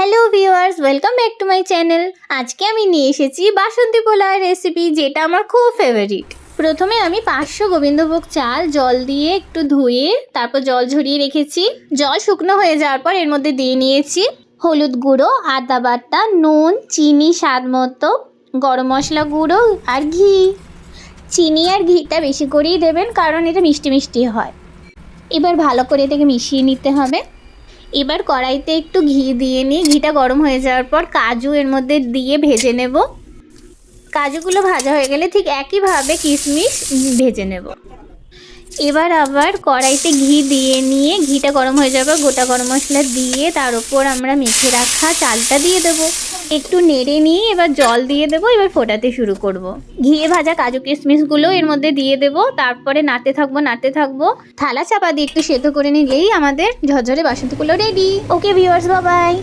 Hello viewers, welcome back to my channel. আজকে আমি নিয়ে এসেছি বাসন্তী পোলাওয়ের রেসিপি, যেটা আমার খুব ফেভারিট। প্রথমে আমি 500 গোবিন্দভোগ চাল জল দিয়ে একটু ধুয়ে তারপর জল ঝরিয়ে রেখেছি। জল শুকনো হয়ে যাওয়ার পর এর মধ্যে দিয়ে নিয়েছি হলুদ গুঁড়ো, আদা বাটা, নুন, চিনি স্বাদ মতো, গরম মশলা গুঁড়ো আর ঘি। চিনি আর ঘিটা বেশি করেই দেবেন, কারণ এটা মিষ্টি মিষ্টি হয়। এবার ভালো করে এটাকে মিশিয়ে নিতে হবে। এবার কড়াইতে একটু ঘি দিয়ে নিই। ঘিটা গরম হয়ে যাওয়ার পর কাজু এর মধ্যে দিয়ে ভেজে নেব। কাজুগুলো ভাজা হয়ে গেলে ঠিক একইভাবে কিশমিশ ভেজে নেব। এবার আবার কড়াইতে ঘি দিয়ে নিয়ে ঘিটা গরম হয়ে যাওয়ার পর গোটা গরম মশলা দিয়ে তার উপর আমরা মেখে রাখা চালটা দিয়ে দেব। একটু নেড়ে নিয়ে এবার জল দিয়ে দেবো। এবার ফোটাতে শুরু করব। ঘিয়ে ভাজা কাজু কিশমিশগুলো এর মধ্যে দিয়ে দেব। তারপরে নাড়তে থাকবো। থালা চাপা দিয়ে একটু সেদ্ধ করে নিলেই আমাদের ঝরঝরে basanti pulao ready. Okay viewers, bye by.